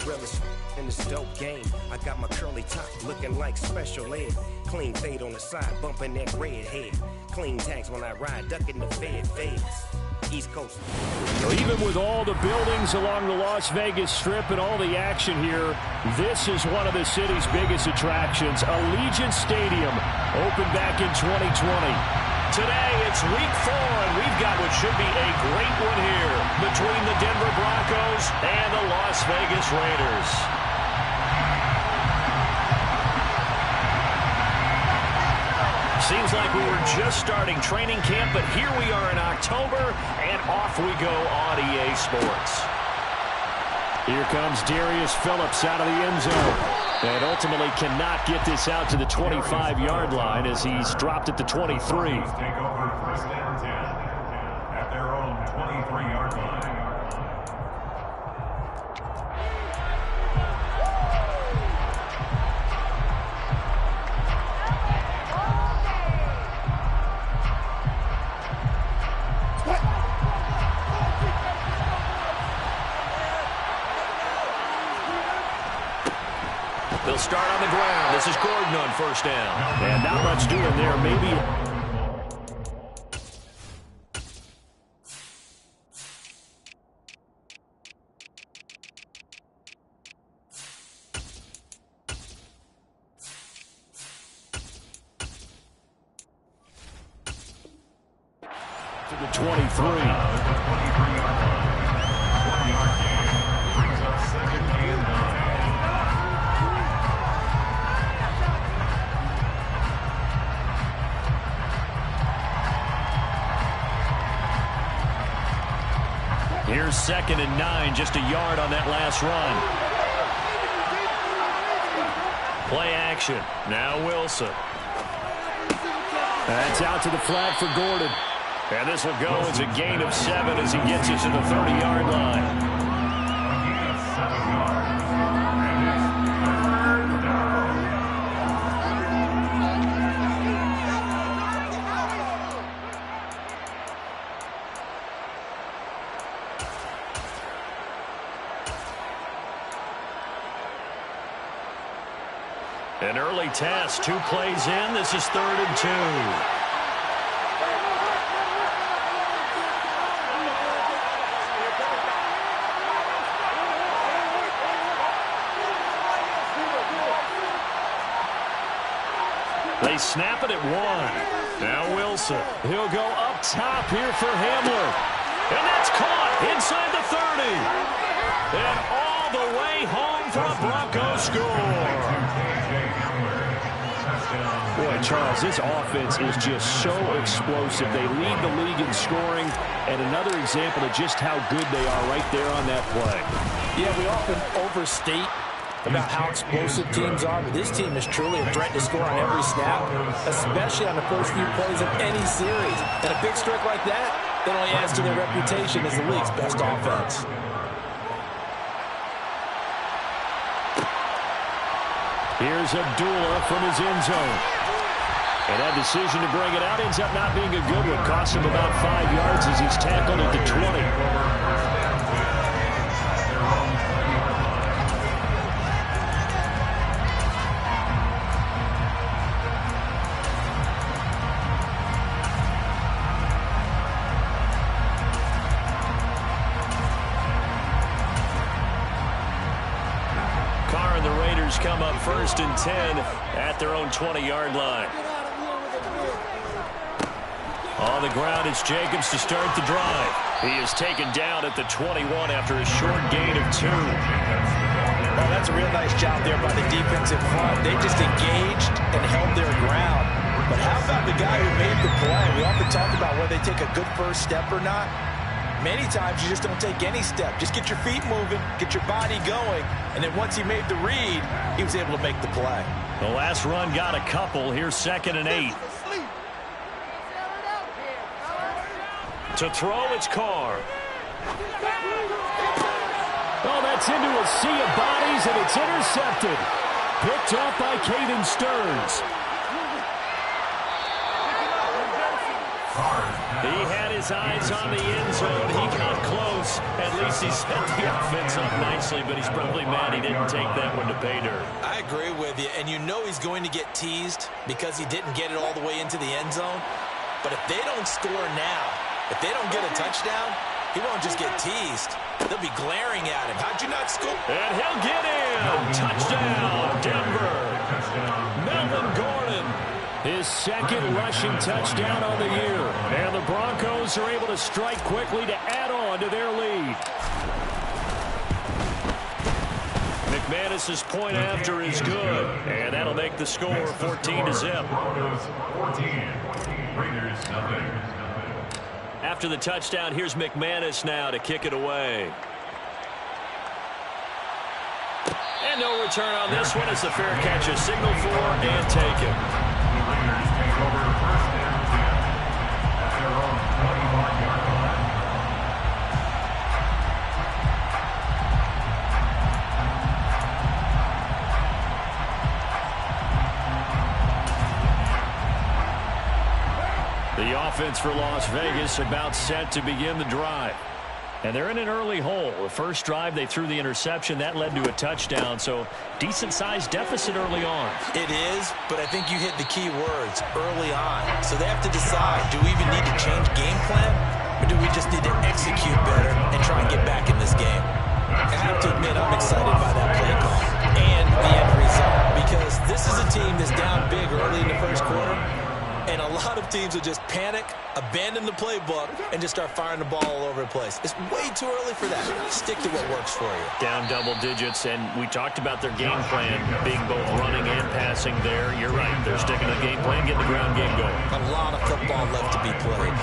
realest in this dope game. I got my curly top looking like special ed. Clean fade on the side, bumping that red head. Clean tags when I ride, ducking the fades. East Coast. Even with all the buildings along the Las Vegas Strip and all the action here, this is one of the city's biggest attractions. Allegiant Stadium opened back in 2020. Today, it's week 4, and we've got what should be a great one here between the Denver Broncos and the Las Vegas Raiders. Seems like we were just starting training camp, but here we are in October, and off we go on EA Sports. Here comes Darius Phillips out of the end zone. And ultimately cannot get this out to the 25-yard line as he's dropped at the 23. Take over first and 10 at their own 23-yard line. They'll start on the ground. This is Gordon on first down. And not much doing there. Maybe to the 23. Here's 2nd and 9, just a yard on that last run. Play action. Now Wilson. That's out to the flat for Gordon. And this will go as a gain of 7 as he gets it to the 30-yard line. An early test, 2 plays in. This is 3rd and 2. They snap it at 1. Now Wilson. He'll go up top here for Hamler. And that's caught inside the 30. And all the way home for a Broncos score. Boy, Charles, this offense is just so explosive. They lead the league in scoring, and another example of just how good they are right there on that play. Yeah, we often overstate about how explosive teams are, but this team is truly a threat to score on every snap, especially on the first few plays of any series. And a big streak like that, it only adds to their reputation as the league's best offense. Here's Abdullah from his end zone. And that decision to bring it out ends up not being a good one. Cost him about 5 yards as he's tackled at the 20. Come up 1st and 10 at their own 20-yard line. On the ground, it's Jacobs to start the drive. He is taken down at the 21 after a short gain of 2. Well, that's a real nice job there by the defensive front. They just engaged and held their ground. But how about the guy who made the play? We often talk about whether they take a good first step or not. Many times you just don't take any step. Just get your feet moving, get your body going, and then once he made the read, he was able to make the play. The last run got a couple. Here's 2nd and 8. To throw, it's Carr. Oh, that's into a sea of bodies, and it's intercepted. Picked off by Caden Stearns. He had his eyes on the end zone. He got close. At least he set the offense up nicely, but he's probably mad he didn't take that one to pay dirt. I agree with you, and you know he's going to get teased because he didn't get it all the way into the end zone. But if they don't score now, if they don't get a touchdown, he won't just get teased. They'll be glaring at him. How'd you not score? And he'll get in. Touchdown, Denver. Melvin Gordon. His second rushing touchdown on the year. And the Broncos are able to strike quickly to add on to their lead. McManus's point after is good. And that'll make the score 14-0. Broncos 14, Raiders nothing. After the touchdown, here's McManus now to kick it away. And no return on this one as the fair catch is signaled for and taken. The Raiders take over first and 10 at their own 21-yard line. The offense for Las Vegas about set to begin the drive. And they're in an early hole. The first drive, they threw the interception. That led to a touchdown, so decent-sized deficit early on. It is, but I think you hit the key words, early on. So they have to decide, do we even need to change game plan, or do we just need to execute better and try and get back in this game? I have to admit, I'm excited by that play call and the end result, because this is a team that's down big early in the first quarter, and a lot of teams will just panic, abandon the playbook, and just start firing the ball all over the place. It's way too early for that. Stick to what works for you. Down double digits, and we talked about their game plan being both running and passing there. You're right. They're sticking to the game plan, getting the ground game going. A lot of football left to be played.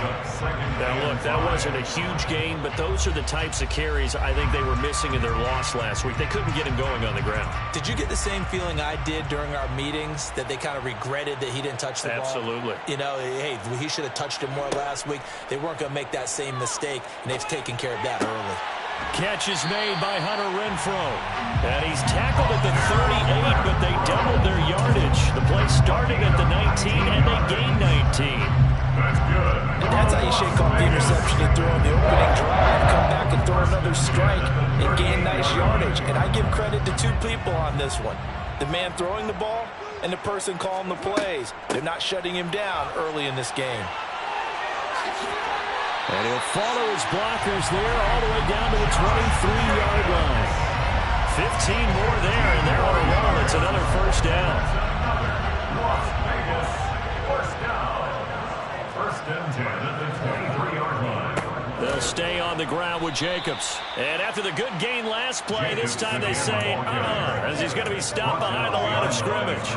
Now, look, that wasn't a huge gain, but those are the types of carries I think they were missing in their loss last week. They couldn't get him going on the ground. Did you get the same feeling I did during our meetings, that they kind of regretted that he didn't touch the ball? Absolutely. You know, hey, he should have touched it more last week. They weren't going to make that same mistake, and they've taken care of that early. Catch is made by Hunter Renfrow. And he's tackled at the 38, but they doubled their yardage. The play started at the 19, and they gained 19. That's good. And that's how you shake off the interception you threw on the opening drive, come back and throw another strike, and gain nice yardage. And I give credit to two people on this one. The man throwing the ball and the person calling the plays. They're not shutting him down early in this game. And he'll follow his blockers there all the way down to the 23-yard line. 15 more there, and they're on a roll. It's another first down. Las Vegas, first down. First and 10 at the 23-yard line. They'll stay on the ground with Jacobs. And after the good gain last play, this time they say, as he's going to be stopped behind the line of scrimmage.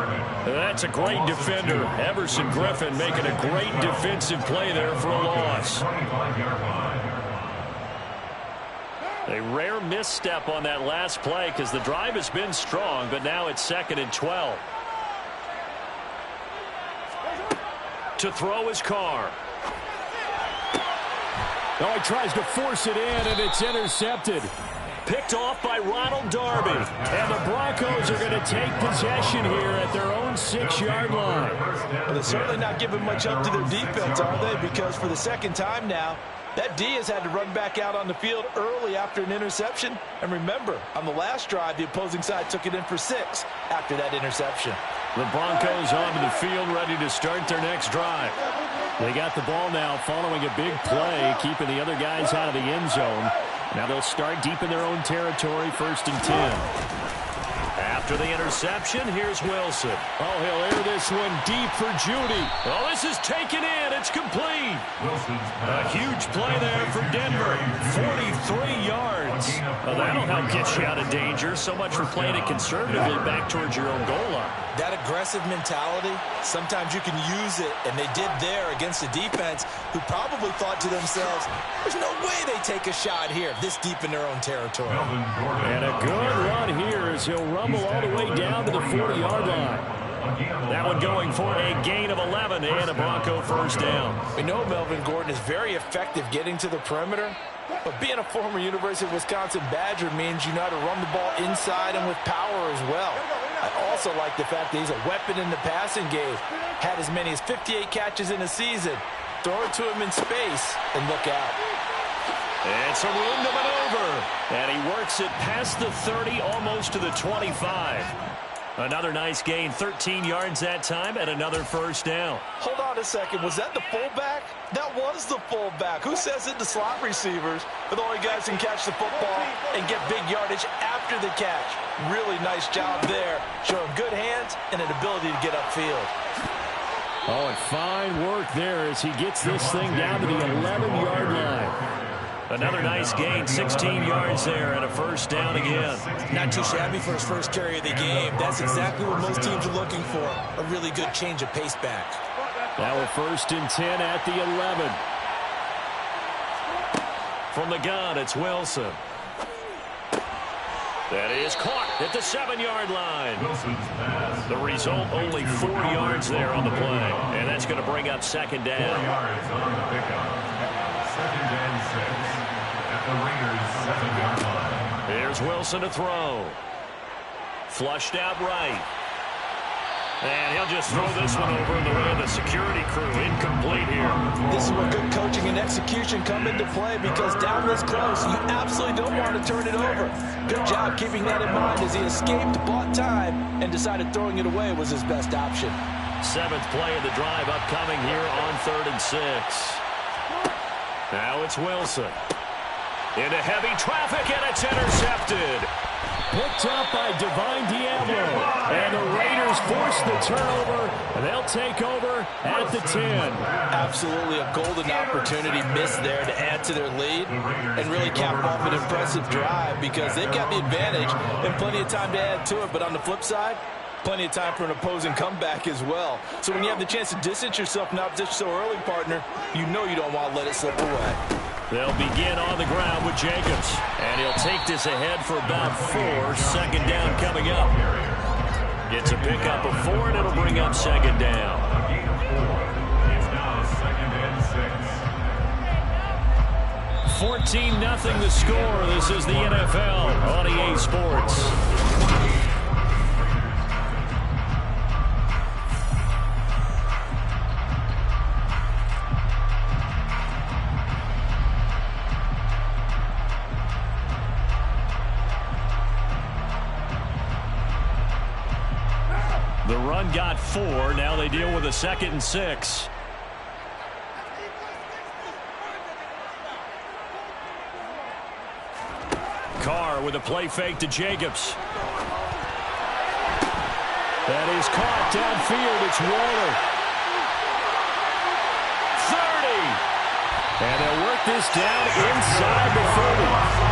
That's a great defender. Everson Griffin making a great defensive play there for a loss. A rare misstep on that last play because the drive has been strong, but now it's 2nd and 12. To throw his car. Oh, he tries to force it in, and it's intercepted. Picked off by Ronald Darby. And the Broncos are going to take possession here at their own 6-yard line. Well, they're certainly not giving much up to their defense, are they? Because for the second time now, that D has had to run back out on the field early after an interception. And remember, on the last drive, the opposing side took it in for 6 after that interception. The Broncos onto the field, ready to start their next drive. They got the ball now following a big play, keeping the other guys out of the end zone. Now they'll start deep in their own territory, 1st and 10. After the interception, here's Wilson. Oh, he'll air this one deep for Judy. Oh, this is taken in. It's complete. A huge play there for Denver. 43 yards. Well, that'll help get you out of danger. So much for playing it conservatively back towards your own goal line. That aggressive mentality, sometimes you can use it, and they did there against a defense who probably thought to themselves, there's no way they take a shot here this deep in their own territory. And a good run here as he'll rumble all the way down to the 40-yard line. That one going for a gain of 11 and a Bronco first down. We know Melvin Gordon is very effective getting to the perimeter, but being a former University of Wisconsin Badger means you know how to run the ball inside and with power as well. I also like the fact that he's a weapon in the passing game. Had as many as 58 catches in a season. Throw it to him in space and look out. And some room to maneuver. And he works it past the 30, almost to the 25. Another nice gain, 13 yards that time, and another first down. Hold on a second. Was that the fullback? That was the fullback. Who says it? The slot receivers are the only guys who can catch the football and get big yardage after the catch. Really nice job there, showing good hands and an ability to get upfield. Oh, and fine work there as he gets this thing down to the 11-yard line. Another nice gain, 16 yards there, and a first down again. Not too shabby for his first carry of the game. That's exactly what most teams are looking for, a really good change of pace back. Now a 1st and 10 at the 11. From the gun, it's Wilson. That is caught at the 7-yard line. The result, only 4 yards there on the play. And that's going to bring up second down. 4 yards on the pickup. 2nd and 6 at the Raiders' 7-yard line. Here's Wilson to throw. Flushed out right. And he'll just throw this one over in the way of the security crew. Incomplete here. This is where good coaching and execution come into play, because down this close, you absolutely don't want to turn it over. Good job keeping that in mind as he escaped, bought time, and decided throwing it away was his best option. 7th play of the drive upcoming here on 3rd and 6. Now it's Wilson. Into heavy traffic, and it's intercepted. Picked up by Divine Diablo. And the Raiders force the turnover, and they'll take over at the 10. Absolutely a golden opportunity missed there to add to their lead and really cap off an impressive drive, because they've got the advantage and plenty of time to add to it. But on the flip side, plenty of time for an opposing comeback as well. So when you have the chance to distance yourself from opposition so early, partner, you know you don't want to let it slip away. They'll begin on the ground with Jacobs. And he'll take this ahead for about 4. 2nd down coming up. Gets a pickup of 4, and it'll bring up 2nd down. It's now 2nd and 6. 14-0 the score. This is the NFL on EA Sports. The run got 4. Now they deal with a 2nd and 6. Carr with a play fake to Jacobs. That is caught downfield. It's Waller. 30. And they'll work this down inside the 30.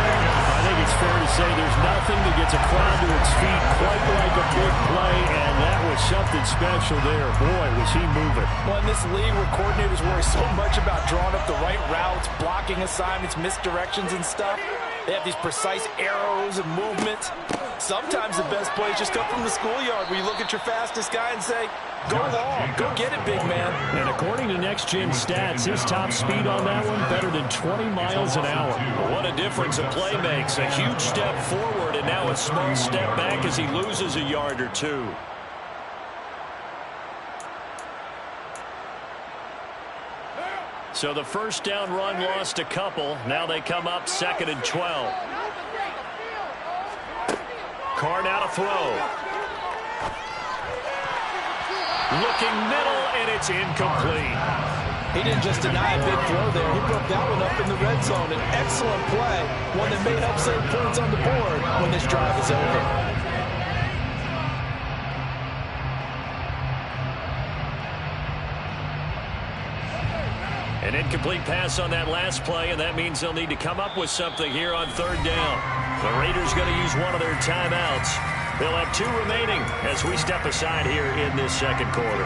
I think it's fair to say there's nothing that gets a crowd to its feet quite like a big play, and that was something special there. Boy, was he moving. Well, in this league where coordinators worry so much about drawing up the right routes, blocking assignments, misdirections and stuff, they have these precise arrows and movements. Sometimes the best plays just come from the schoolyard, where you look at your fastest guy and say, go long, go get it, big man. And according to Next Gen Stats, his top speed on that one better than 20 miles an hour. What a difference a play makes. A huge step forward, and now a small step back as he loses a yard or 2. So the first down run lost a couple. Now they come up 2nd and 12. Carr now to throw. Looking middle, and it's incomplete. He didn't just deny a big throw there. He broke that one up in the red zone. An excellent play, one that may help save points on the board when this drive is over. An incomplete pass on that last play, and that means they'll need to come up with something here on 3rd down. The Raiders going to use one of their timeouts. They'll have 2 remaining as we step aside here in this 2nd quarter.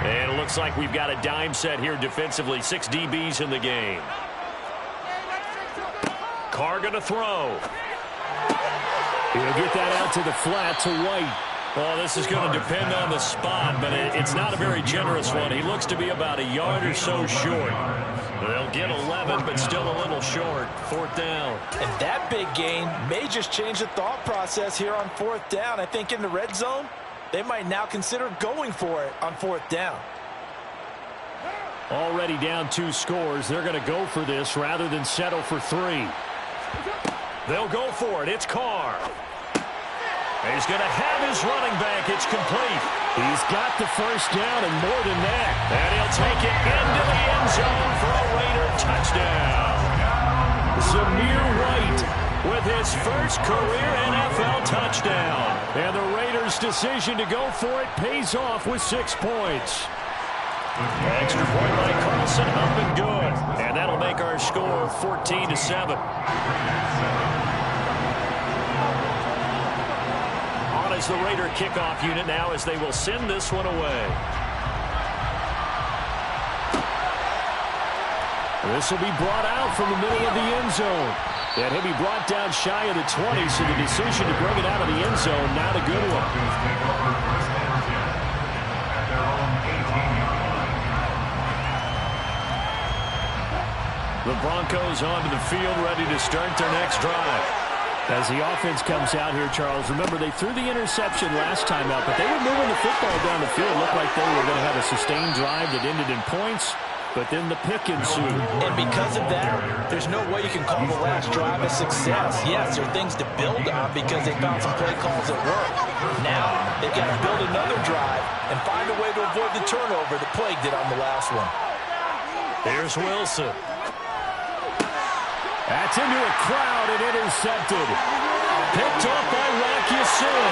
And it looks like we've got a dime set here defensively. 6 DBs in the game. Carr going to throw. He'll get that out to the flat to White. Well, this is going to depend on the spot, but it's not a very generous one. He looks to be about a yard or so short. They'll get 11, but still a little short. 4th down. And that big gain may just change the thought process here on 4th down. I think in the red zone, they might now consider going for it on 4th down. Already down 2 scores. They're going to go for this rather than settle for 3. They'll go for it. It's Carr. He's going to have his running back. It's complete. He's got the first down and more than that. And he'll take it into the end zone for a Raider touchdown. Zamir White with his first career NFL touchdown. And the Raiders' decision to go for it pays off with 6 points. Extra point by Carlson, up and good. And that'll make our score 14-7. On is the Raider kickoff unit now as they will send this one away. This will be brought out from the middle of the end zone. And he'll be brought down shy of the 20, so the decision to bring it out of the end zone, not a good one. The Broncos onto the field, ready to start their next drive. As the offense comes out here, Charles, remember they threw the interception last time out, but they were moving the football down the field. Looked like they were going to have a sustained drive that ended in points, but then the pick ensued. And because of that, there's no way you can call the last drive a success. Yes, there are things to build on because they found some play calls that work. Now, they've got to build another drive and find a way to avoid the turnover that plagued it on the last one. Here's Wilson. That's into a crowd and intercepted. Picked off by Rocky Sin.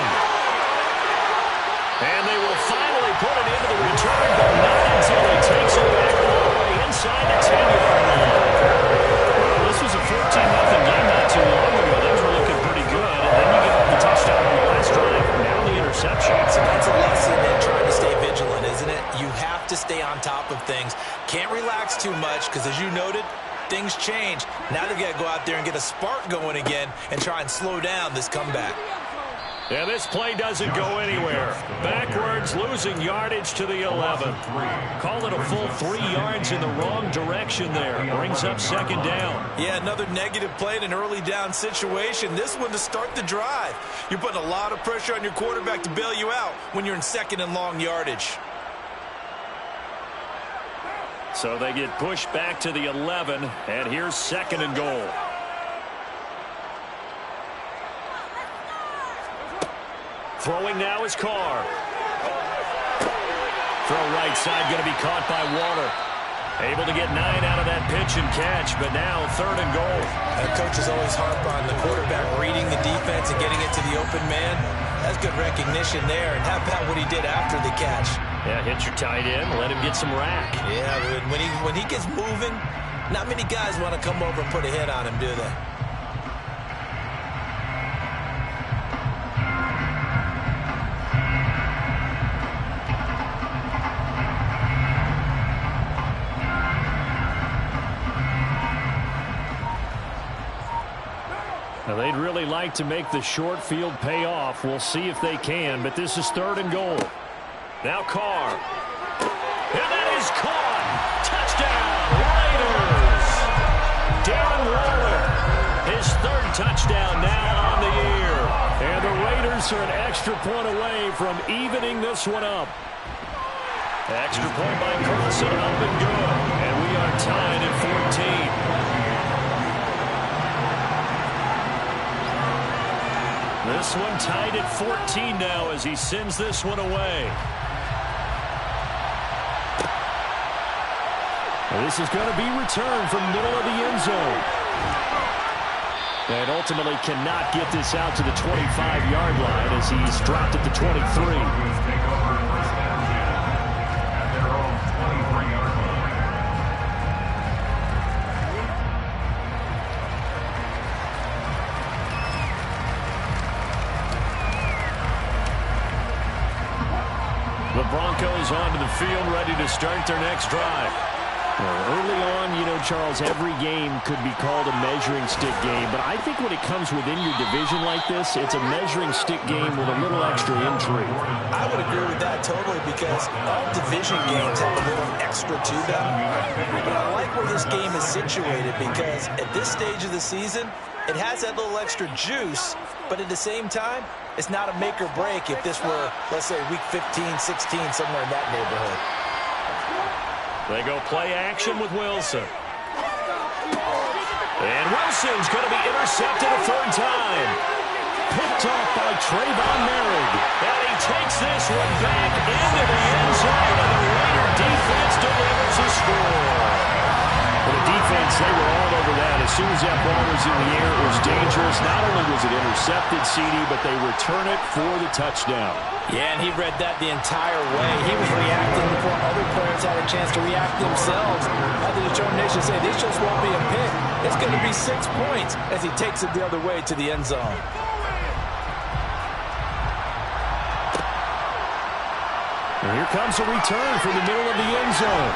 And they will finally put it into the return, but not until he takes it back all the way inside the 10-yard line. Well, this was a 14-0 game not too long ago. Those were looking pretty good. And then you give up the touchdown on the last drive. Now the interception. So that's a lesson in trying to stay vigilant, isn't it? You have to stay on top of things. Can't relax too much because, as you noted, things change. Now they've got to go out there and get a spark going again and try and slow down this comeback. Yeah, this play doesn't go anywhere. Backwards, losing yardage to the 11. Call it a full 3 yards in the wrong direction there. Brings up 2nd down. Yeah, another negative play in an early down situation. This one to start the drive. You're putting a lot of pressure on your quarterback to bail you out when you're in 2nd and long yardage. So they get pushed back to the 11, and here's 2nd and goal. Throwing now is Carr. Throw right side, going to be caught by Water. Able to get 9 out of that pitch and catch, but now 3rd and goal. Coaches always harp on the quarterback reading the defense and getting it to the open man. That's good recognition there. And how about what he did after the catch? Yeah, hit your tight end, let him get some rack. Yeah, when he gets moving, not many guys want to come over and put a hit on him, do they? Now, they'd really like to make the short field pay off. We'll see if they can, but this is 3rd and goal. Now Carr. And that is caught. Touchdown, Raiders. Darren Waller, his 3rd touchdown now on the year. And the Raiders are an extra point away from evening this one up. Extra point by Carlson, up and good. And we are tied at 14. This one tied at 14 now as he sends this one away. This is going to be returned from middle of the end zone. And ultimately cannot get this out to the 25-yard line as he's dropped at the 23. The Broncos onto the field, ready to start their next drive. Well, early on, Charles, every game could be called a measuring stick game, but I think when it comes within your division like this, it's a measuring stick game with a little extra intrigue. I would agree with that totally because all division games have a little extra to them. But I like where this game is situated because at this stage of the season, it has that little extra juice, but at the same time, it's not a make or break if this were, let's say, week 15, 16, somewhere in that neighborhood. They go play action with Wilson. And Wilson's going to be intercepted a third time. Picked off by Trayvon Merrick. And he takes this one back into the end zone, and the Raider defense delivers a score. For the defense, they were all over that. As soon as that ball was in the air, it was dangerous. Not only was it intercepted, CD, but they return it for the touchdown. Yeah, and he read that the entire way. He was reacting before other players had a chance to react themselves. Had the determination to say, this just won't be a pick. It's going to be 6 points as he takes it the other way to the end zone. And here comes a return from the middle of the end zone.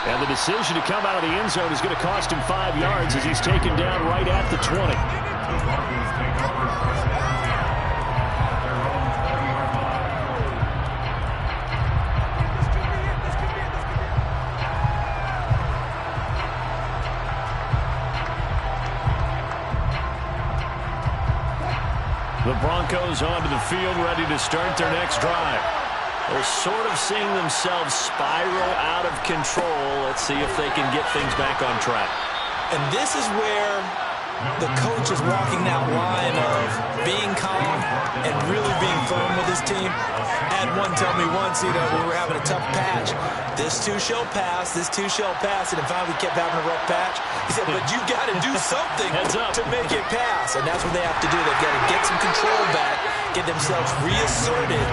And the decision to come out of the end zone is going to cost him 5 yards as he's taken down right at the 20. The Broncos take over first down at their own 20-yard line. The Broncos onto the field, ready to start their next drive. They're sort of seeing themselves spiral out of control. Let's see if they can get things back on track. And this is where the coach is walking that line of being calm and really being firm with his team. I had one tell me once, when we were having a tough patch, this too shall pass, this too shall pass, and finally we kept having a rough patch. He said, but you got to do something to make it pass, and that's what they have to do. They've got to get some control back, get themselves reasserted,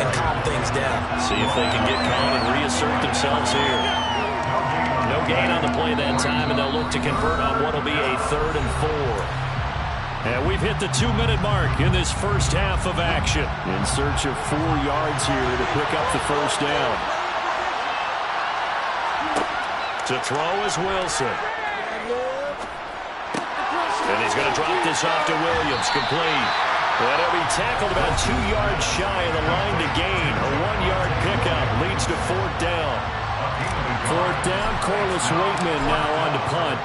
and calm things down. See if they can get calm and reassert themselves here. No gain on the play that time, and they'll look to convert on what will be a 3rd and 4. And we've hit the 2-minute mark in this first half of action. In search of 4 yards here to pick up the first down. To throw is Wilson. And he's going to drop this off to Williams, complete. And he'll be tackled about 2 yards shy of the line to gain. A 1-yard pickup leads to 4th down. 4th down, Corliss Waitman now on to punt.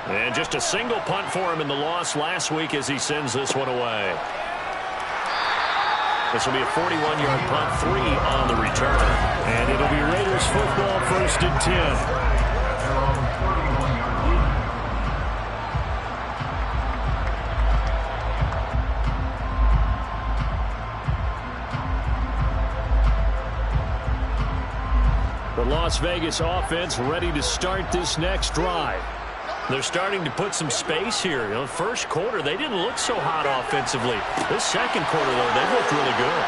And just a single punt for him in the loss last week as he sends this one away. This will be a 41-yard punt, 3 on the return. And it'll be Raiders football, 1st and 10. The Las Vegas offense ready to start this next drive. They're starting to put some space here. The first quarter, they didn't look so hot offensively. This second quarter, though, they've looked really good.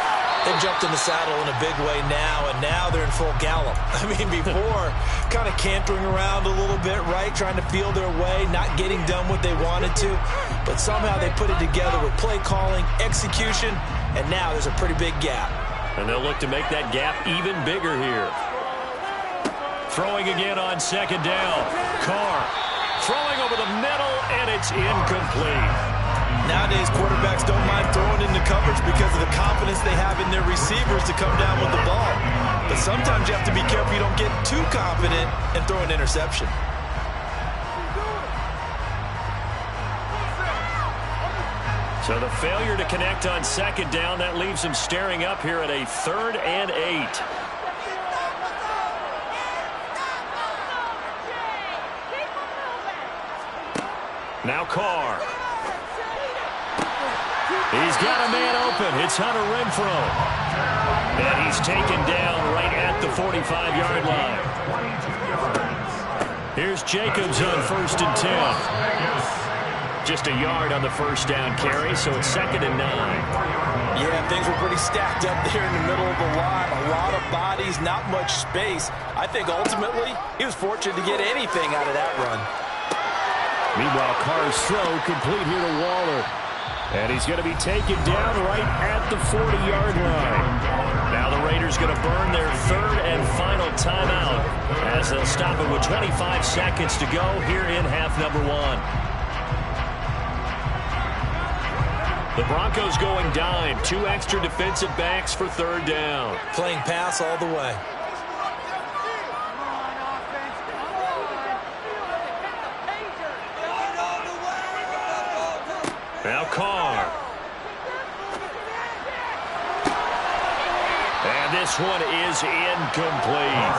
They've jumped in the saddle in a big way now, and now they're in full gallop. I mean, before, kind of cantering around a little bit, right, trying to feel their way, not getting done what they wanted to. But somehow they put it together with play calling, execution, and now there's a pretty big gap. And they'll look to make that gap even bigger here. Throwing again on 2nd down. Carr throwing over the middle, and it's incomplete. Nowadays, quarterbacks don't mind throwing into coverage because of the confidence they have in their receivers to come down with the ball. But sometimes you have to be careful you don't get too confident and throw an interception. So the failure to connect on 2nd down, that leaves them staring up here at a 3rd and 8. Now Carr. He's got a man open. It's Hunter Renfrow. And he's taken down right at the 45-yard line. Here's Jacobs on 1st and 10. Just a yard on the first down carry, so it's 2nd and 9. Yeah, things were pretty stacked up there in the middle of the lot. A lot of bodies, not much space. I think ultimately he was fortunate to get anything out of that run. Meanwhile, Carr's throw complete here to Waller. And he's going to be taken down right at the 40-yard line. Now the Raiders Raiders going to burn their third and final timeout as they'll stop it with 25 seconds to go here in half number one. The Broncos going dime. 2 extra defensive backs for third down. Playing pass all the way. Now Carr. And this one is incomplete.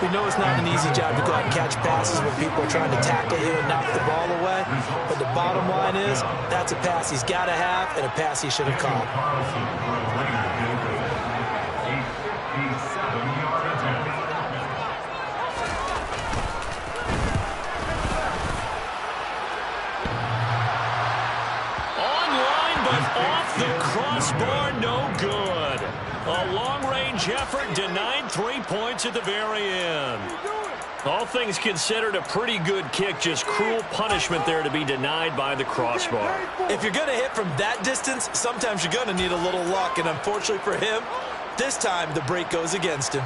We know it's not an easy job to go out and catch passes when people are trying to tackle you and knock the ball away. But the bottom line is, that's a pass he's got to have and a pass he should have caught. Off the crossbar, no good. A long-range effort denied 3 points at the very end. All things considered, a pretty good kick, just cruel punishment there to be denied by the crossbar. If you're going to hit from that distance, sometimes you're going to need a little luck, and unfortunately for him, this time the break goes against him.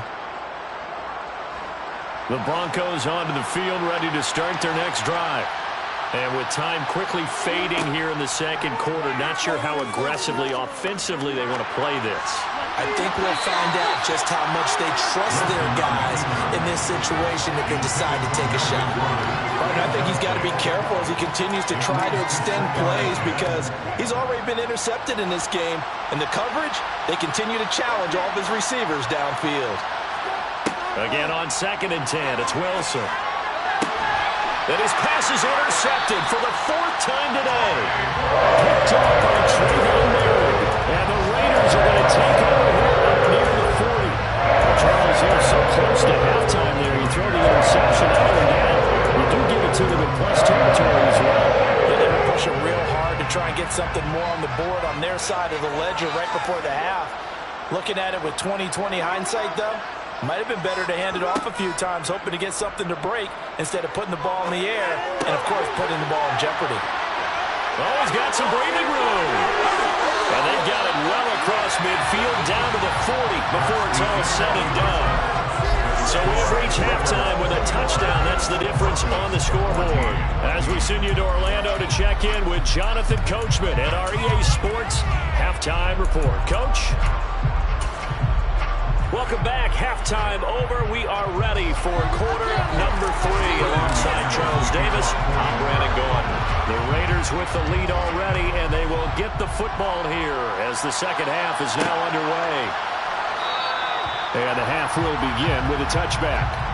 The Broncos onto the field, ready to start their next drive. And with time quickly fading here in the second quarter, not sure how aggressively, offensively they want to play this. I think we'll find out just how much they trust their guys in this situation if they decide to take a shot. And I think he's got to be careful as he continues to try to extend plays because he's already been intercepted in this game. And the coverage, they continue to challenge all of his receivers downfield. Again on 2nd and 10, it's Wilson. And his pass is intercepted for the 4th time today. Picked off by Trayvon Merrick. And the Raiders are going to take over here up near the 40. Charles, they're so close to halftime there. You throw the interception out and down. You do give it to them in plus territory as well. They were pushing real hard to try and get something more on the board on their side of the ledger right before the half. Looking at it with 20/20 hindsight, though, might have been better to hand it off a few times, hoping to get something to break instead of putting the ball in the air and, of course, putting the ball in jeopardy. Oh, he's got some breathing room. And they've got it well across midfield down to the 40 before it's all said and done. So we've reached halftime with a touchdown. That's the difference on the scoreboard. As we send you to Orlando to check in with Jonathan Coachman at our EA Sports Halftime Report. Coach? Welcome back. Halftime over. We are ready for quarter number 3 alongside Charles Davis. I'm Brandon Gaudin. The Raiders with the lead already, and they will get the football here as the second half is now underway. And the half will begin with a touchback.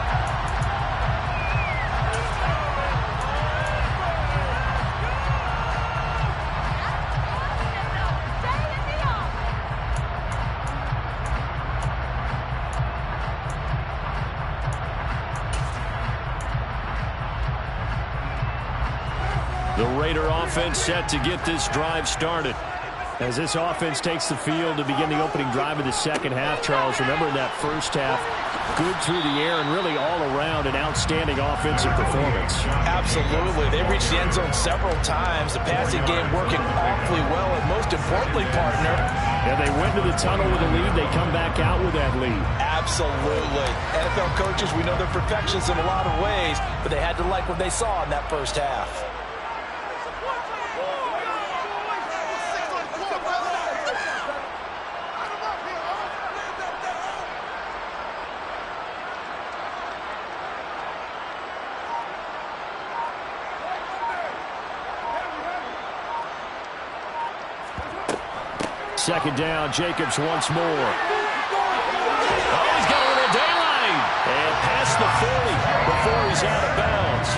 The Raider offense set to get this drive started. As this offense takes the field to begin the opening drive of the second half, Charles, remember in that first half, good through the air and really all around an outstanding offensive performance. Absolutely. They reached the end zone several times. The passing game working awfully well, and most importantly, partner, and they went to the tunnel with a lead. They come back out with that lead. Absolutely. NFL coaches, we know they're perfectionists in a lot of ways, but they had to like what they saw in that first half. Second down, Jacobs once more. Oh, he's got a little daylight. And past the 40 before he's out of bounds.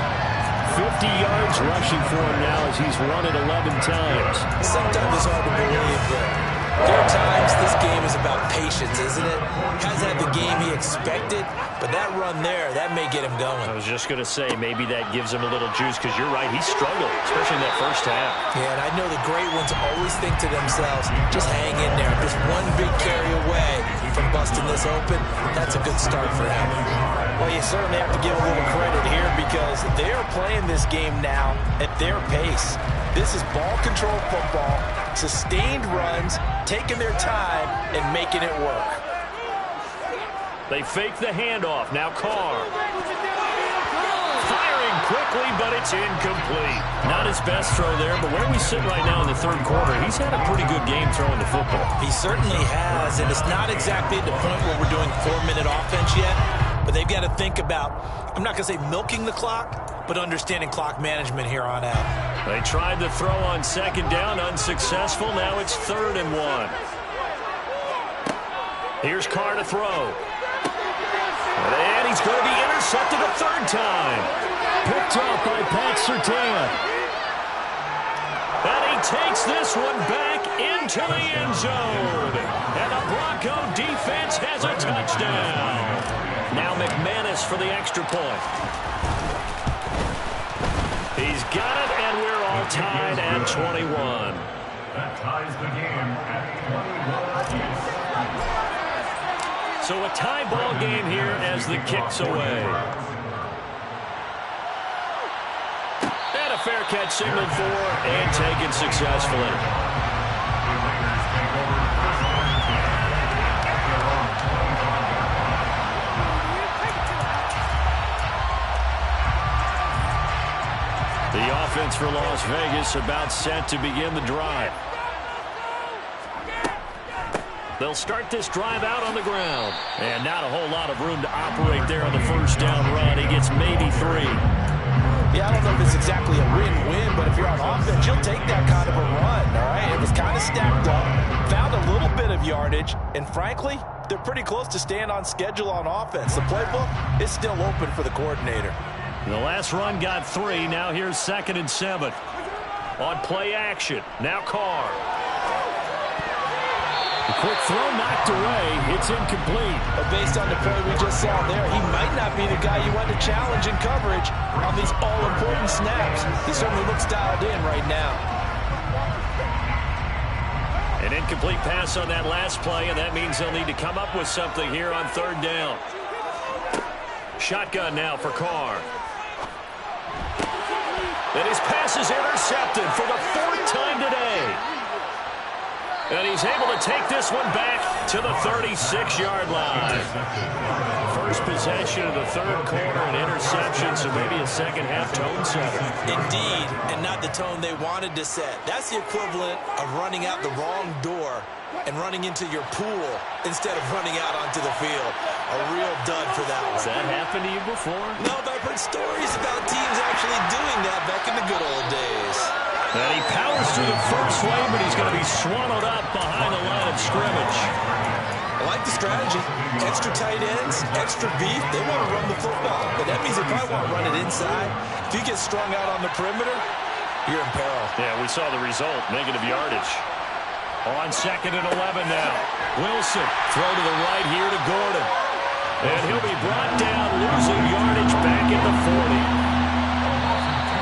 50 yards rushing for him now as he's run it 11 times. Sometimes it's hard to believe, but there are times this game is about patience, isn't it? Hasn't had the game he expected, but that run there, that may get him going. I was just going to say, maybe that gives him a little juice, because you're right, he struggled, especially in that first half. Yeah, and I know the great ones always think to themselves, just hang in there. Just one big carry away from busting this open. That's a good start for him. Well, you certainly have to give a little credit here because they are playing this game now at their pace. This is ball control football, sustained runs, taking their time, and making it work. They fake the handoff. Now Carr. Firing quickly, but it's incomplete. Not his best throw there, but where we sit right now in the third quarter, he's had a pretty good game throwing the football. He certainly has, and it's not exactly at the point where we're doing 4-minute offense yet, but they've got to think about, I'm not going to say milking the clock, but understanding clock management here on out. They tried the throw on second down, unsuccessful. Now it's 3rd and 1. Here's Carr to throw. And he's going to be intercepted a 3rd time. Picked off by Pat Surtain. And he takes this one back into the end zone. And the Bronco defense has a touchdown. Now McManus for the extra point. He's got it, and we're all tied at 21. That ties the game at 21 apiece. So a tie ball game here as the kick's away. And a fair catch signaled for and taken successfully. The offense for Las Vegas about set to begin the drive. They'll start this drive out on the ground. And not a whole lot of room to operate there on the first down run. He gets maybe 3. Yeah, I don't know if it's exactly a win-win, but if you're on offense, you'll take that kind of a run, all right? It was kind of stacked up, found a little bit of yardage, and frankly, they're pretty close to staying on schedule on offense. The playbook is still open for the coordinator. The last run got 3. Now here's 2nd and 7. On play action. Now Carr. A quick throw knocked away. It's incomplete. But based on the play we just saw there, he might not be the guy you want to challenge in coverage on these all-important snaps. He certainly looks dialed in right now. An incomplete pass on that last play, and that means they'll need to come up with something here on 3rd down. Shotgun now for Carr. And his pass is intercepted for the 4th time today. And he's able to take this one back to the 36-yard line. First possession of the third quarter, an interception, so maybe a second-half tone setter. Indeed, and not the tone they wanted to set. That's the equivalent of running out the wrong door and running into your pool instead of running out onto the field. A real dud for that one. Has that happened to you before? No, but I've heard stories about teams actually doing that back in the good old days. And he powers through the first wave, but he's going to be swallowed up behind the line of scrimmage. I like the strategy. Extra tight ends, extra beef. They want to run the football, but that means they probably want to run it inside. If you get strung out on the perimeter, you're in peril. Yeah, we saw the result, negative yardage. On 2nd and 11 now. Wilson, throw to the right here to Gordon. And he'll be brought down, losing yardage back at the 40.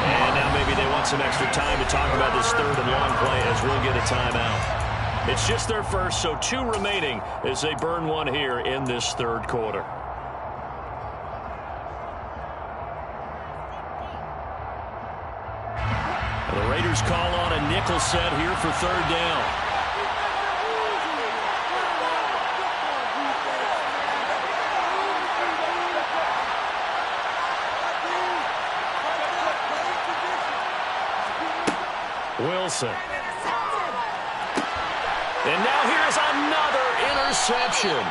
And now maybe they want some extra time to talk about this 3rd and long play as we'll get a timeout. It's just their first, so 2 remaining as they burn one here in this 3rd quarter. The Raiders call on a nickel set here for 3rd down. Wilson. And now here's another interception.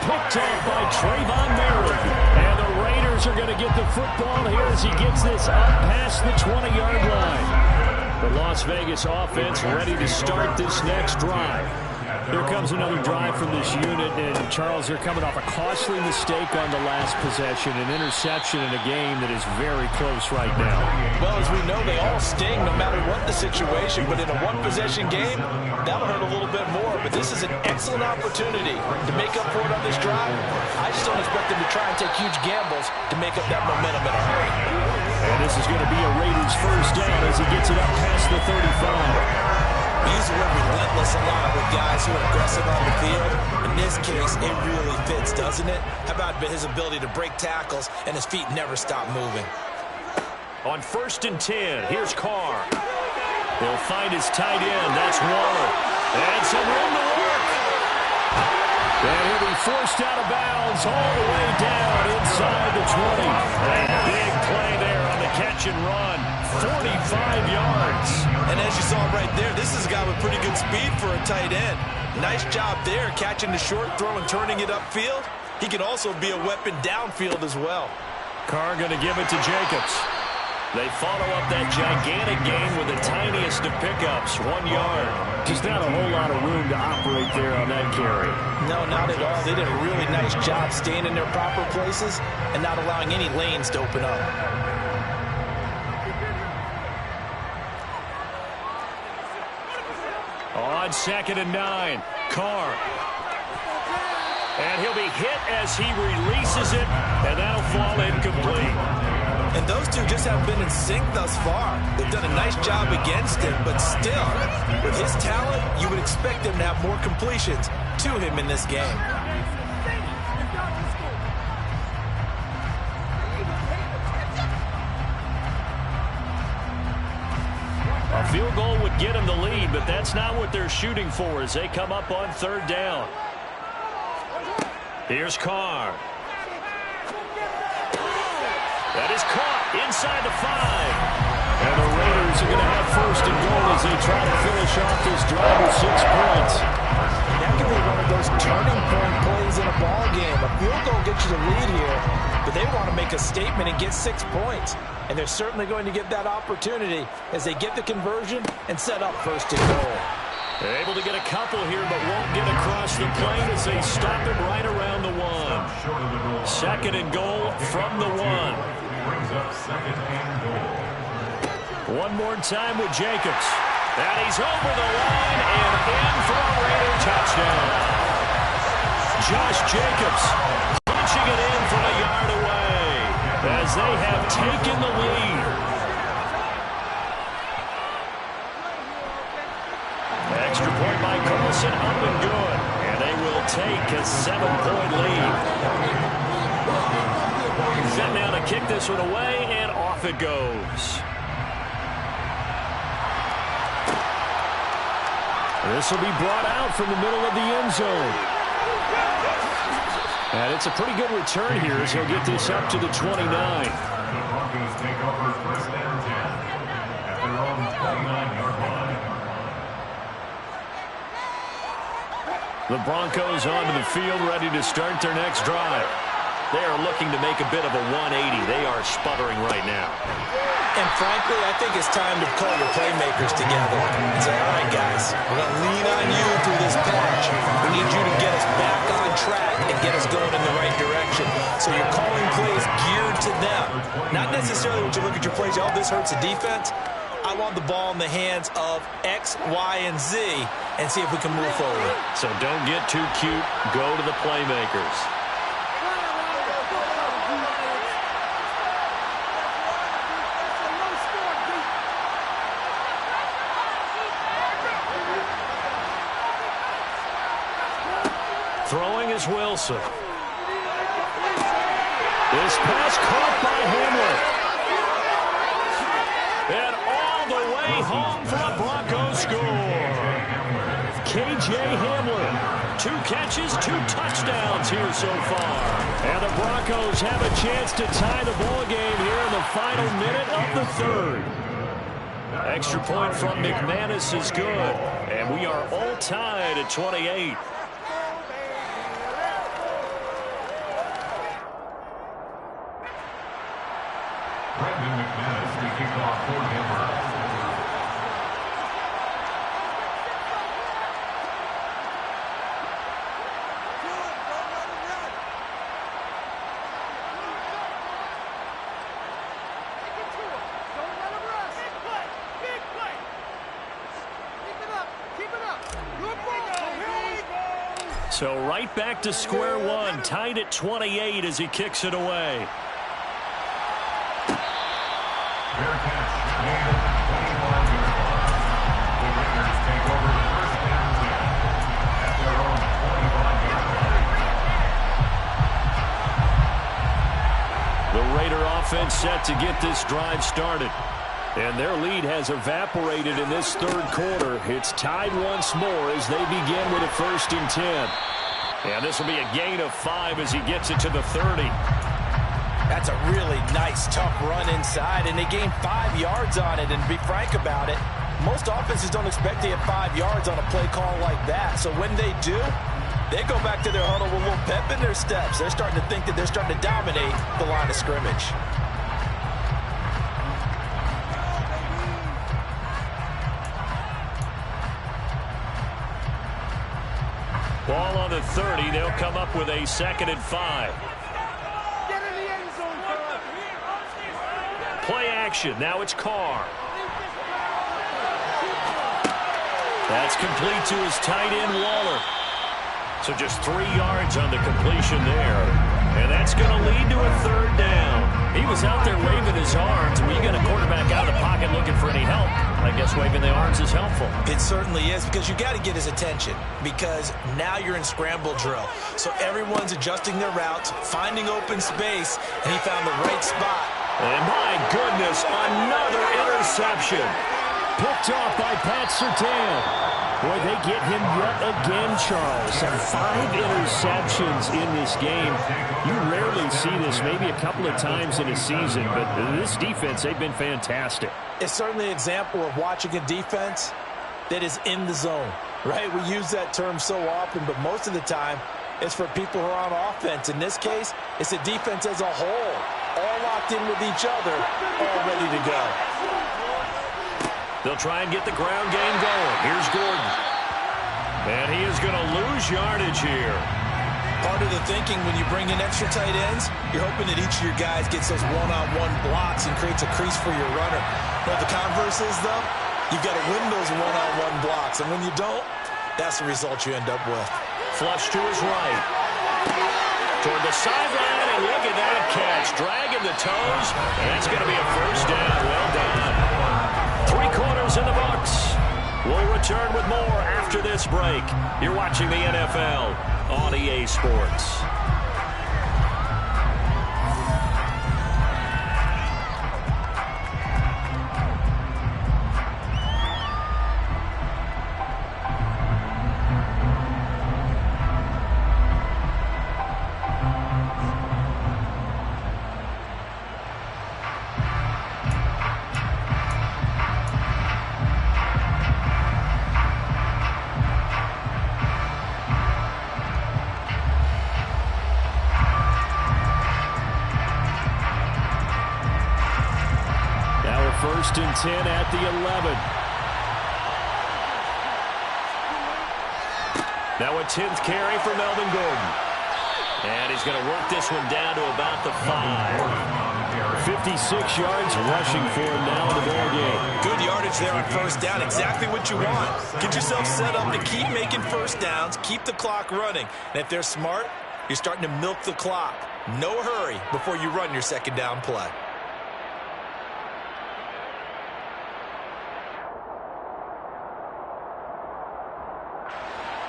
Picked off by Trayvon Merritt. And the Raiders are going to get the football here as he gets this up past the 20-yard line. The Las Vegas offense ready to start this next drive. Here comes another drive from this unit, and Charles, they're coming off a costly mistake on the last possession, an interception in a game that is very close right now. Well, as we know, they all sting no matter what the situation, but in a one-possession game, that'll hurt a little bit more. But this is an excellent opportunity to make up for it on this drive. I just don't expect them to try and take huge gambles to make up that momentum in a hurry. And this is going to be a Raiders first down as he gets it up past the 35. We use the word relentless a lot with guys who are aggressive on the field. In this case, it really fits, doesn't it? How about his ability to break tackles and his feet never stop moving? On 1st and 10, here's Carr. He'll find his tight end. That's Waller. And some room to work. And he'll be forced out of bounds all the way down inside the 20. A big play there on the catch and run. 45 yards. And as you saw right there, this is a guy with pretty good speed for a tight end. Nice job there, catching the short throw and turning it upfield. He can also be a weapon downfield as well. Carr going to give it to Jacobs. They follow up that gigantic gain with the tiniest of pickups, 1 yard. Just not a whole lot of room to operate there on that carry. No, not at all. They did a really nice job staying in their proper places and not allowing any lanes to open up. On 2nd and 9, Carr. And he'll be hit as he releases it, and that'll fall incomplete. And those two just haven't been in sync thus far. They've done a nice job against him, but still, with his talent, you would expect him to have more completions to him in this game. A field goal would get him the lead, but that's not what they're shooting for as they come up on 3rd down. Here's Carr. That is caught inside the 5. And the Raiders are going to have 1st and goal as they try to finish off this drive with 6 points. That could be one of those turning point plays in a ball game. A field goal gets you the lead here, but they want to make a statement and get 6 points. And they're certainly going to get that opportunity as they get the conversion and set up 1st and goal. They're able to get a couple here, but won't get across the plane as they stop him right around the 1. 2nd and goal from the 1. Brings up 2nd and goal. One more time with Jacobs. And he's over the line and in for a Raider touchdown. Josh Jacobs punching it in from a yard away as they have taken the lead. Extra point by Carlson, up and good. And they will take a 7-point lead. Set now to kick this one away, and off it goes. This will be brought out from the middle of the end zone. And it's a pretty good return here as he'll get this up to the 29. The Broncos take over 1st and 10 at their own 29-yard line. The Broncos onto the field, ready to start their next drive. They are looking to make a bit of a 180. They are sputtering right now. And frankly, I think it's time to call your playmakers together and say, all right, guys, we're going to lean on you through this patch. We need you to get us back on track and get us going in the right direction. So you're calling plays geared to them. Not necessarily when you look at your plays, oh, this hurts the defense. I want the ball in the hands of X, Y, and Z and see if we can move forward. So don't get too cute. Go to the playmakers. Throwing is Wilson. This pass caught by Hamler. And all the way home for the Broncos score. K.J. Hamler. 2 catches, 2 touchdowns here so far. And the Broncos have a chance to tie the ball game here in the final minute of the 3rd. Extra point from McManus is good. And we are all tied at 28. McManus to kick off for Denver. So right back to square one, tied at 28 as he kicks it away. Fair catch made at the 21-yard line. The Raiders take over 1st and 10 at their own 25-yard line. The Raider offense set to get this drive started. And their lead has evaporated in this 3rd quarter. It's tied once more as they begin with a 1st and 10. And this will be a gain of 5 as he gets it to the 30. That's a really nice, tough run inside, and they gained 5 yards on it. And to be frank about it, most offenses don't expect to get 5 yards on a play call like that. So when they do, they go back to their huddle with a little pep in their steps. They're starting to think that they're starting to dominate the line of scrimmage. Ball on the 30. They'll come up with a 2nd and 5. Play action. Now it's Carr. That's complete to his tight end, Waller. So just 3 yards on the completion there. And that's going to lead to a 3rd down. He was out there waving his arms. When you get a quarterback out of the pocket looking for any help, I guess waving the arms is helpful. It certainly is, because you got to get his attention, because now you're in scramble drill. So everyone's adjusting their routes, finding open space, and he found the right spot. And my goodness, another interception. Picked off by Pat Surtain. Boy, they get him yet again, Charles. 5 interceptions in this game. You rarely see this, maybe a couple of times in a season, but this defense, they've been fantastic. It's certainly an example of watching a defense that is in the zone, right? We use that term so often, but most of the time, it's for people who are on offense. In this case, it's a defense as a whole, all locked in with each other, all ready to go. They'll try and get the ground game going. Here's Gordon. And he is going to lose yardage here. Part of the thinking when you bring in extra tight ends, you're hoping that each of your guys gets those one-on-one blocks and creates a crease for your runner. Well, the converse is, though, you've got to win those one-on-one blocks. And when you don't, that's the result you end up with. Flush to his right. Toward the sideline, and look at that catch. Dragging the toes, and that's going to be a 1st down. Well done. 3/4 in the books. We'll return with more after this break. You're watching the NFL on EA Sports. First and 10 at the 11. Now a 10th carry for Melvin Gordon. And he's going to work this one down to about the 5. 56 yards rushing for him now in the ball game. Good yardage there on 1st down. Exactly what you want. Get yourself set up to keep making 1st downs, keep the clock running. And if they're smart, you're starting to milk the clock. No hurry before you run your 2nd down play.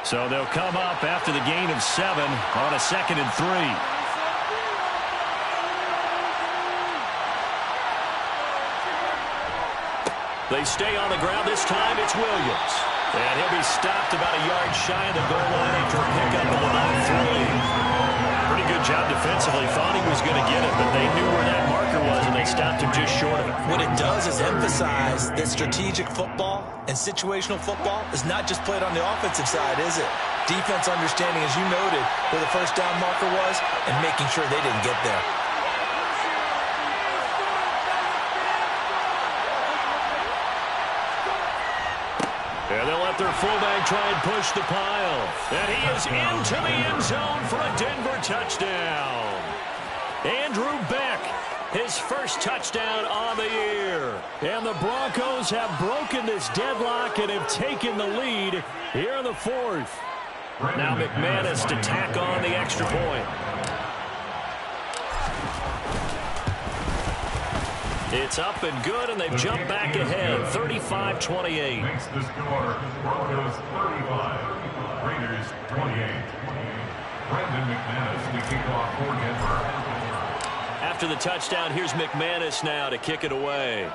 So they'll come up after the gain of 7 on a 2nd and 3. They stay on the ground. This time it's Williams. And he'll be stopped about a yard shy of the goal line after a pickup of about 3. Pretty good job defensively. Thought he was going to get it, but they knew where that marker was, and they stopped him just short of it. What it does is emphasize that strategic football and situational football is not just played on the offensive side, is it? Defense understanding, as you noted, where the 1st down marker was and making sure they didn't get there. And they'll let their fullback try and push the pile. And he is into the end zone for a Denver touchdown. Andrew Beck, his 1st touchdown on the year. And the Broncos have broken this deadlock and have taken the lead here in the 4th. Now McManus to tack on the extra point. It's up and good, and they've jumped back ahead, 35-28. Makes the score Broncos 35, Raiders 28. Brandon McManus to kick off for Denver. After the touchdown, here's McManus now to kick it away.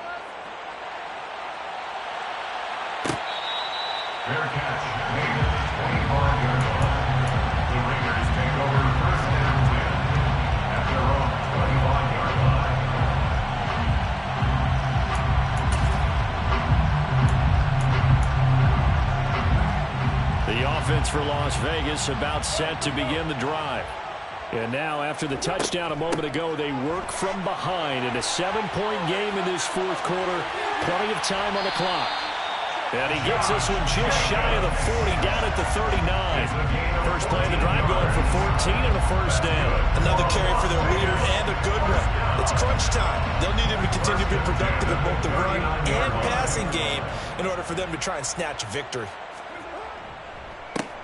Fair catch made at the 25-yard line. The Raiders offense for Las Vegas about set to begin the drive. And now, after the touchdown a moment ago, they work from behind in a 7-point game in this fourth quarter. Plenty of time on the clock. And he gets this one just shy of the 40, down at the 39. First play of the drive going for 14 and a first down. Another carry for their leader and a good one. It's crunch time. They'll need him to continue to be productive in both the run and passing game in order for them to try and snatch a victory.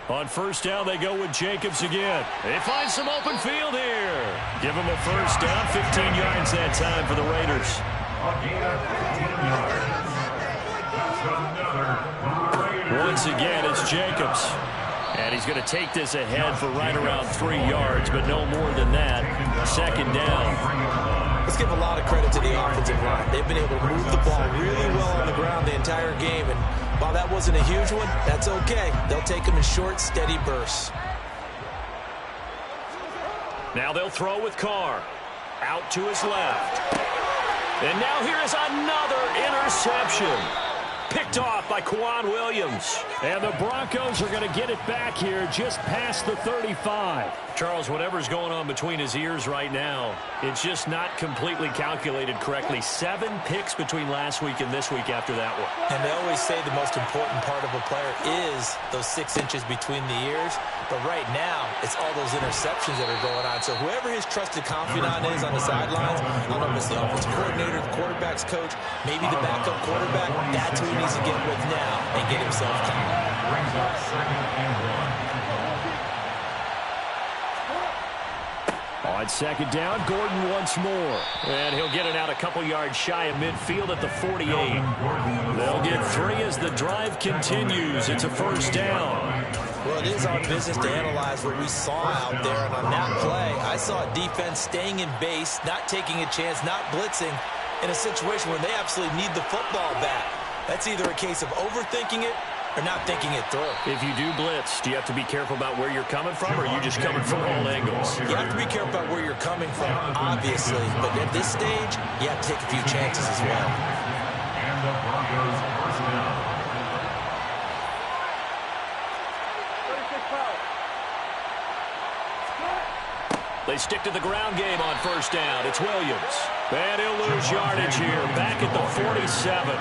On first down, they go with Jacobs again. They find some open field here. Give him a first down, 15 yards that time for the Raiders. Once again, it's Jacobs. And he's going to take this ahead for right around 3 yards, but no more than that. Second down. Let's give a lot of credit to the offensive line. They've been able to move the ball really well on the ground the entire game. And while that wasn't a huge one, that's okay. They'll take them in short, steady bursts. Now they'll throw with Carr. Out to his left. And now here is another interception. Picked off by Kwan Williams. And the Broncos are going to get it back here just past the 35. Charles, whatever's going on between his ears right now, it's just not completely calculated correctly. 7 picks between last week and this week after that one. And they always say the most important part of a player is those 6 inches between the ears. But right now, it's all those interceptions that are going on. So whoever his trusted confidant is on the sidelines, I don't know if it's the offensive coordinator, the quarterback's coach, maybe the backup quarterback, that's who he needs to get with now and get himself calm. Brings up 2nd and 1. On second down, Gordon once more. And he'll get it out a couple yards shy of midfield at the 48. They'll get 3 as the drive continues. It's a first down. Well, it is our business to analyze what we saw out there. And on that play, I saw a defense staying in base, not taking a chance, not blitzing, in a situation where they absolutely need the football back. That's either a case of overthinking it or not thinking it through. If you do blitz, do you have to be careful about where you're coming from, or are you just coming from all angles? You have to be careful about where you're coming from, obviously. But at this stage, you have to take a few chances as well. And the Broncos first down. They stick to the ground game on first down. It's Williams. And he'll lose yardage here. Back at the 47.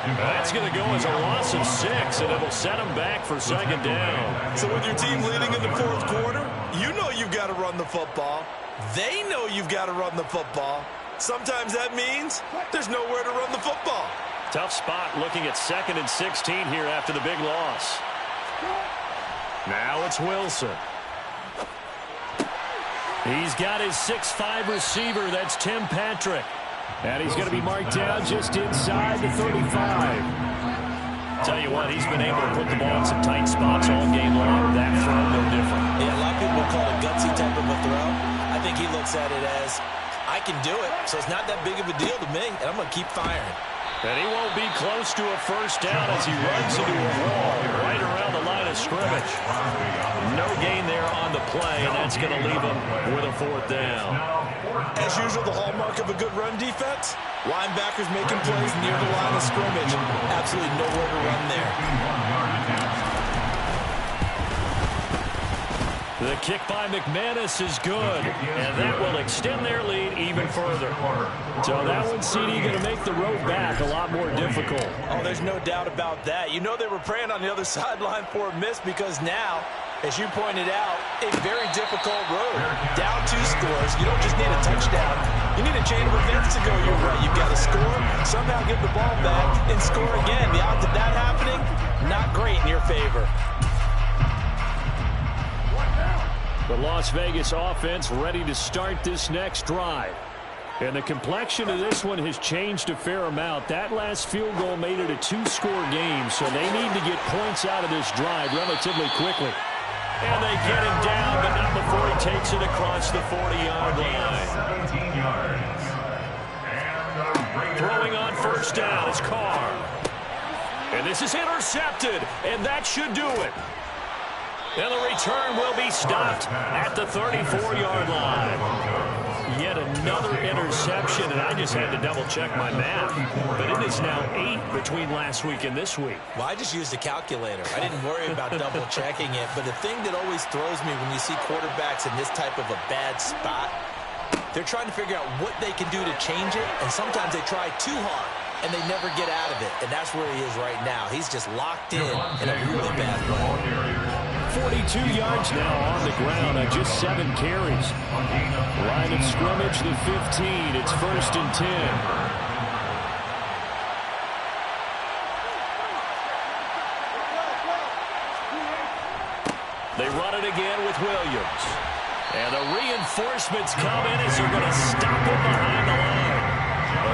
That's going to go as a loss of 6, and it'll set him back for second down. So with your team leading in the fourth quarter, you know you've got to run the football. They know you've got to run the football. Sometimes that means there's nowhere to run the football. Tough spot looking at 2nd and 16 here after the big loss. Now it's Wilson. He's got his 6'5" receiver. That's Tim Patrick. And he's going to be marked down just inside the 35. Tell you what, he's been able to put the ball in some tight spots all game long. That throw, no different. Yeah, a lot of people call it a gutsy type of a throw. I think he looks at it as, I can do it, so it's not that big of a deal to me, and I'm going to keep firing. And he won't be close to a first down as he runs into a wall right around the line of scrimmage. No gain there on the play, and that's going to leave him with a 4th down. As usual, the hallmark of a good run defense, linebackers making plays near the line of scrimmage. Absolutely nowhere to run there. The kick by McManus is good, and that will extend their lead even further. So that one, CD, going to make the road back a lot more difficult. Oh, there's no doubt about that. You know they were praying on the other sideline for a miss because now, as you pointed out, a very difficult road. Down 2 scores. You don't just need a touchdown. You need a chain of events to go your way. You've got to score, somehow get the ball back, and score again. The odds of that happening, not great in your favor. The Las Vegas offense ready to start this next drive. And the complexion of this one has changed a fair amount. That last field goal made it a 2-score game, so they need to get points out of this drive relatively quickly. And they get him down, but not before he takes it across the 40-yard line. 17 yards. And Throwing on first down is Carr. And this is intercepted, and that should do it. And the return will be stopped at the 34-yard line. Yet another interception, and I just had to double-check my math. But it is now 8 between last week and this week. Well, I just used a calculator. I didn't worry about double-checking it. But the thing that always throws me when you see quarterbacks in this type of a bad spot, they're trying to figure out what they can do to change it, and sometimes they try too hard, and they never get out of it. And that's where he is right now. He's just locked in a really bad way. 42 yards now on the ground on just 7 carries. Line of scrimmage, the 15. It's 1st and 10. They run it again with Williams. And the reinforcements come in as they're going to stop him behind the line.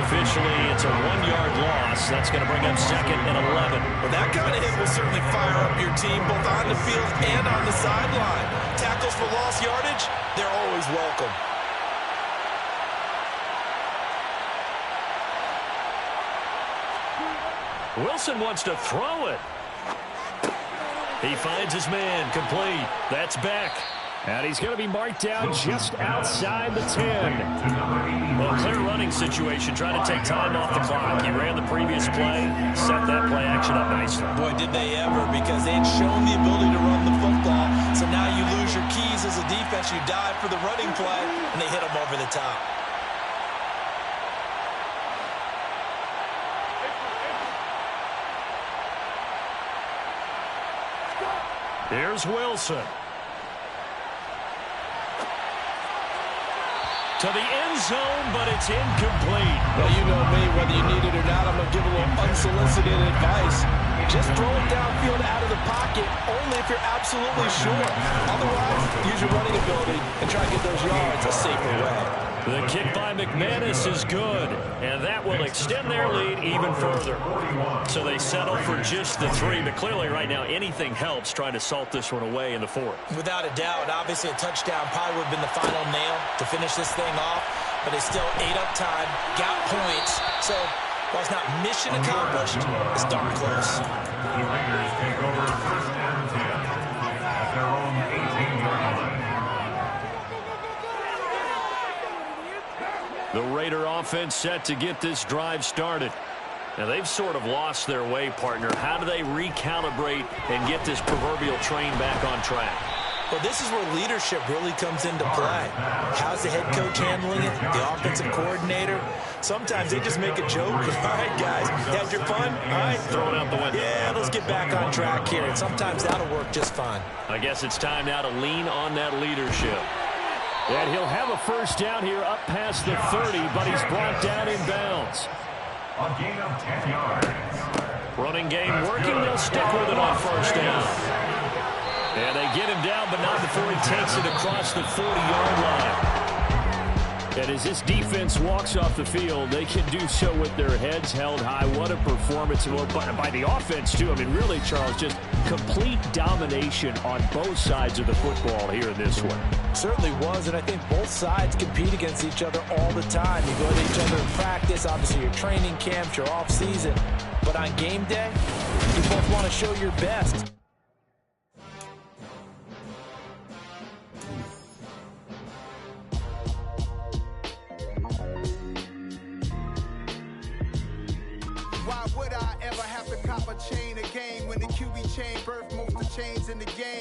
Officially, it's a 1-yard loss. That's going to bring up 2nd and 11. Well, that kind of hit will certainly fire up your team both on the field and on the sideline. Tackles for lost yardage, they're always welcome. Wilson wants to throw it. He finds his man, complete. That's Beck. And he's going to be marked down just outside the 10. Well, clear running situation, trying to take time off the clock. He ran the previous play, set that play action up nicely. Boy, did they ever, because they had shown the ability to run the football. So now you lose your keys as a defense. You dive for the running play, and they hit him over the top. Here's Wilson. To the end zone, but it's incomplete. Well, you know me, whether you need it or not, I'm going to give a little unsolicited advice. Just throw it downfield out of the pocket, only if you're absolutely sure. Otherwise, use your running ability and try to get those yards a safer way. The kick by McManus is good, and that will extend their lead even further. So they settle for just the 3, but clearly right now anything helps trying to salt this one away in the 4th. Without a doubt, obviously a touchdown probably would have been the final nail to finish this thing off, but they still ate up time, got points. So while it's not mission accomplished, it's darn close. The Raiders take over 1st and 10 at their own 18-yard line. The Raider offense set to get this drive started. Now, they've sort of lost their way, partner. How do they recalibrate and get this proverbial train back on track? Well, this is where leadership really comes into play. How's the head coach handling it? The offensive coordinator? Sometimes they just make a joke. All right, guys, you had your fun? All right, Throw it out the window. Yeah, let's get back on track here. And sometimes that'll work just fine. I guess it's time now to lean on that leadership. And he'll have a 1st down here up past the 30, but he's brought down in bounds. A gain of 10 yards. Running game working. They'll stick with it on 1st down. And they get him down, but not before he takes it across the 40-yard line. And as this defense walks off the field, they can do so with their heads held high. What a performance by the offense, too. I mean, really, Charles, just complete domination on both sides of the football here in this one. Certainly was, and I think both sides compete against each other all the time. You go to each other in practice, obviously your training camps, your off-season. But on game day, you both want to show your best. Why would I ever have to cop a chain a game when the QB chain birth most of the chains in the game?